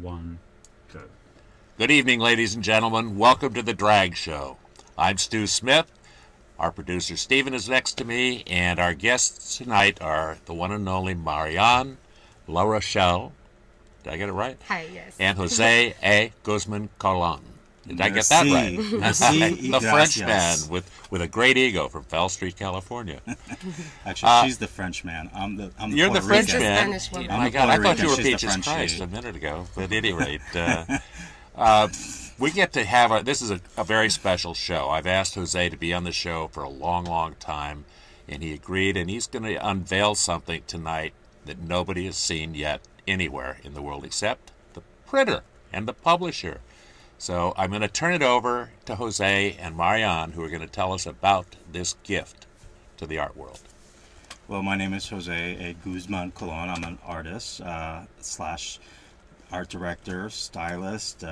1, go. Good evening, ladies and gentlemen. Welcome to The Drag Show. I'm Stu Smith. Our producer Stephen is next to me, and our guests tonight are the one and only Marianne Larochelle. Did I get it right? Hi, yes. And Jose A. Guzman-Colon. Did I get that right? The Frenchman with a great ego from Fell Street, California. Actually, she's the Frenchman. You're the Frenchman. Spanish woman. My God, I thought you were She's the Peaches Frenchie. Christ a minute ago. But at any rate, we get to have this is a very special show. I've asked Jose to be on the show for a long, long time, and he agreed, and he's going to unveil something tonight that nobody has seen yet anywhere in the world except the printer and the publisher. So I'm going to turn it over to Jose and Marianne, who are going to tell us about this gift to the art world. Well, my name is Jose A. Guzman-Colon. I'm an artist slash art director, stylist,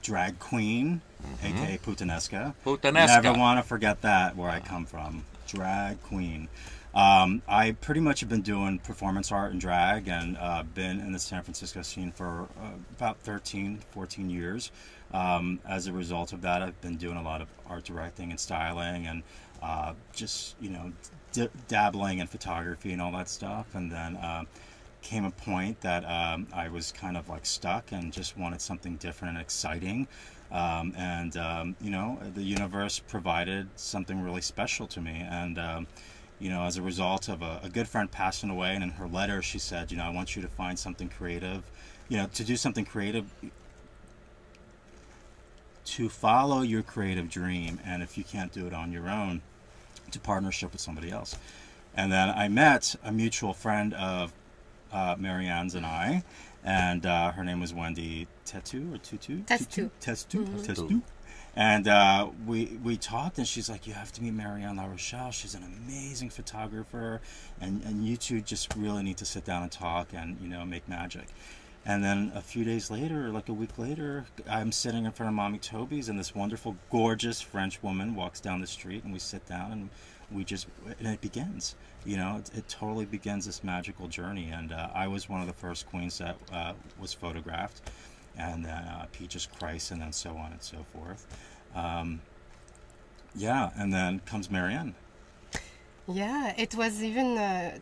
drag queen, a.k.a. Putanesca. Putanesca. Never want to forget that, where I come from. Drag queen. I pretty much have been doing performance art and drag, and been in the San Francisco scene for about 13, 14 years. As a result of that, I've been doing a lot of art directing and styling, and just, dabbling in photography and all that stuff. And then came a point that I was kind of like stuck and just wanted something different and exciting. The universe provided something really special to me. And as a result of a good friend passing away, and in her letter she said, I want you to find something creative, to do something creative, to follow your creative dream, and if you can't do it on your own, to partnership with somebody else. And then I met a mutual friend of Marianne's and I, and her name was Wendy Testu. And we talked, and she's like, you have to meet Marianne Larochelle. She's an amazing photographer, and you two just really need to sit down and talk and, make magic. And then a few days later, like a week later, I'm sitting in front of Mommy Toby's, and this wonderful, gorgeous French woman walks down the street, and we sit down, and and it begins. It totally begins this magical journey. And I was one of the first queens that was photographed, and then Peaches Christ, and then so on and so forth. And then comes Marianne. Yeah, it was even a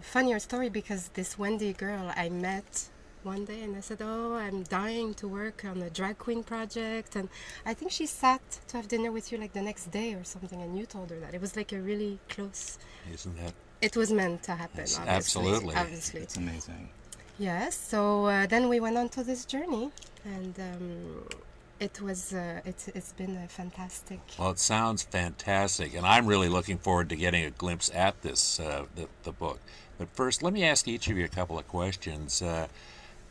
funnier story, because this Wendy girl I met one day, and I said, I'm dying to work on a drag queen project, and I think she sat to have dinner with you like the next day or something, and you told her that. It was like a really close... Isn't that... It was meant to happen, Yes, obviously. absolutely. It's amazing. Yes, so then we went on to this journey, and it's been a fantastic... Well, it sounds fantastic, and I'm really looking forward to getting a glimpse at this, the book. But first, let me ask each of you a couple of questions.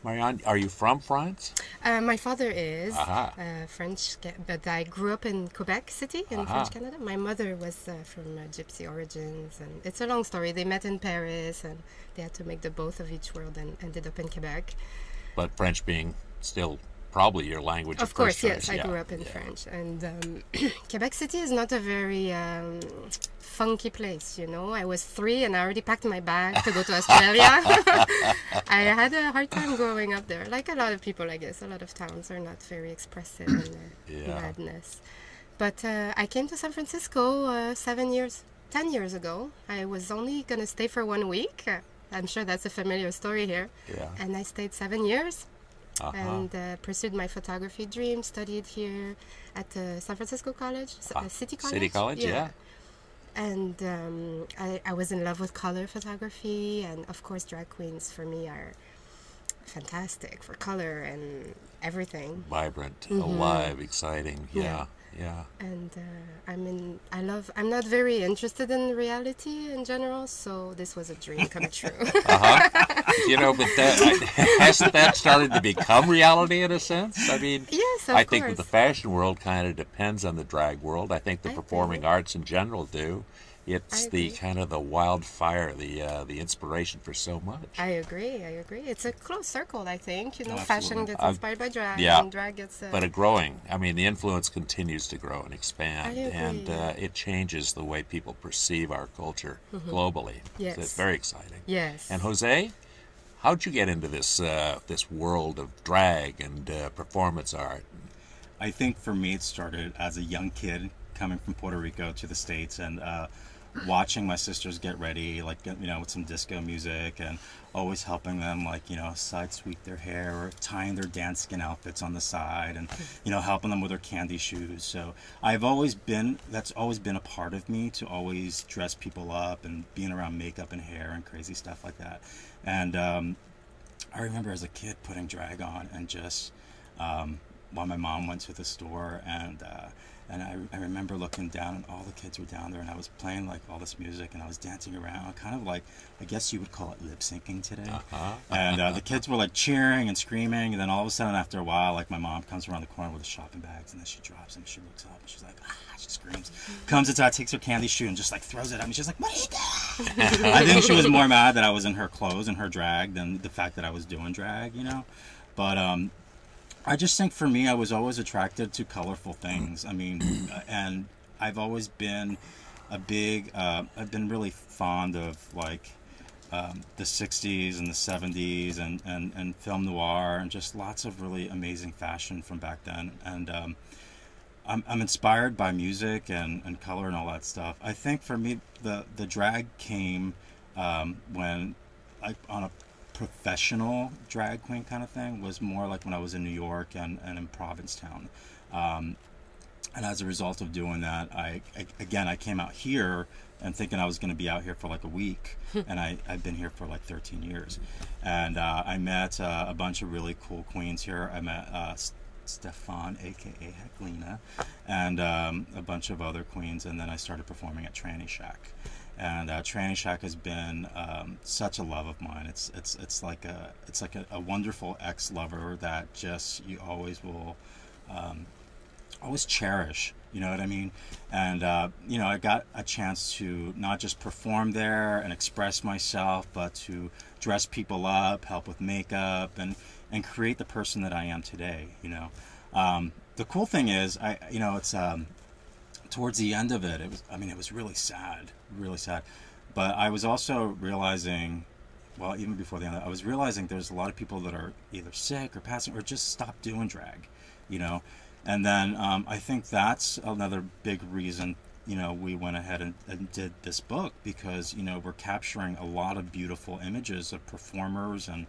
Marianne, are you from France? My father is French, but I grew up in Quebec City in French Canada. My mother was from Gypsy origins, and it's a long story. They met in Paris, and they had to make the both of each world, and ended up in Quebec. But French being still probably your language of course, first yes. choice. I grew up in French, and Quebec City is not a very funky place, I was 3 and I already packed my bag to go to Australia. I had a hard time growing up there, like a lot of people, I guess. A lot of towns are not very expressive in their madness. But I came to San Francisco 10 years ago. I was only going to stay for 1 week. I'm sure that's a familiar story here. Yeah. And I stayed 7 years. And pursued my photography dream, studied here at San Francisco College, City College. City College, yeah. And I was in love with color photography, and of course drag queens for me are fantastic for color and everything. Vibrant, alive, exciting, yeah. And I'm not very interested in reality in general, so this was a dream come true. But hasn't that started to become reality in a sense? I mean, yes, I think that the fashion world kind of depends on the drag world. I think the performing arts in general do. It's the kind of the wildfire, the inspiration for so much. I agree. It's a close circle, I think. Absolutely. Fashion gets inspired by drag, and drag gets... But the influence continues to grow and expand. I agree. And it changes the way people perceive our culture globally. Yes. So it's very exciting. Yes. And Jose, How'd you get into this world of drag and performance art? I think for me it started as a young kid coming from Puerto Rico to the States and watching my sisters get ready, like, you know, with some disco music, and always helping them, like, you know, side sweep their hair or tying their dance skin outfits on the side, and, you know, helping them with their candy shoes. So that's always been a part of me, to always dress people up and being around makeup and hair and crazy stuff like that. And I remember as a kid putting drag on and just while my mom went to the store, and I remember looking down, and all the kids were down there, and I was playing like all this music, and I was dancing around, kind of like, I guess you would call it lip syncing today. And the kids were like cheering and screaming, and then all of a sudden, after a while, like, my mom comes around the corner with the shopping bags, and then she drops them, she looks up, and she's like, ah, she screams, comes inside, takes her candy shoe, and just like throws it at me. She's like, what are you doing? I think she was more mad that I was in her clothes and her drag than the fact that I was doing drag, you know. But I just think for me, I was always attracted to colorful things. I mean, and I've always been I've been really fond of, like, the 60s and the 70s and film noir, and just lots of really amazing fashion from back then. And I'm inspired by music and color and all that stuff. I think for me, the drag came when, like, on a professional drag queen kind of thing, was more like when I was in New York and in Provincetown. And as a result of doing that, I came out here and thinking I was going to be out here for like a week, and I've been here for like 13 years. And I met a bunch of really cool queens here. I met Stefan, aka Heklina, and a bunch of other queens, and then I started performing at Tranny Shack. And Tranny Shack has been such a love of mine. It's like a wonderful ex-lover that just you always will always cherish. You know what I mean? And you know, I got a chance to not just perform there and express myself, but to dress people up, help with makeup, and create the person that I am today. You know, the cool thing is, it's towards the end of it, it was really sad. But I was also realizing, well, even before the end, I was realizing there's a lot of people that are either sick or passing or just stopped doing drag, you know. And then I think that's another big reason, you know, we went ahead and did this book, because, you know, we're capturing a lot of beautiful images of performers and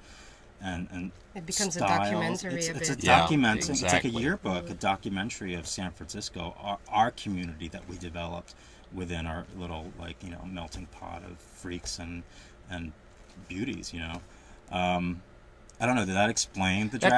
it becomes styles. a documentary. It's a Yeah, documentary. exactly. It's like a yearbook, a documentary of San Francisco, our community that we developed within our little, like, you know, melting pot of freaks and beauties. You know, I don't know. Did that explain the drag?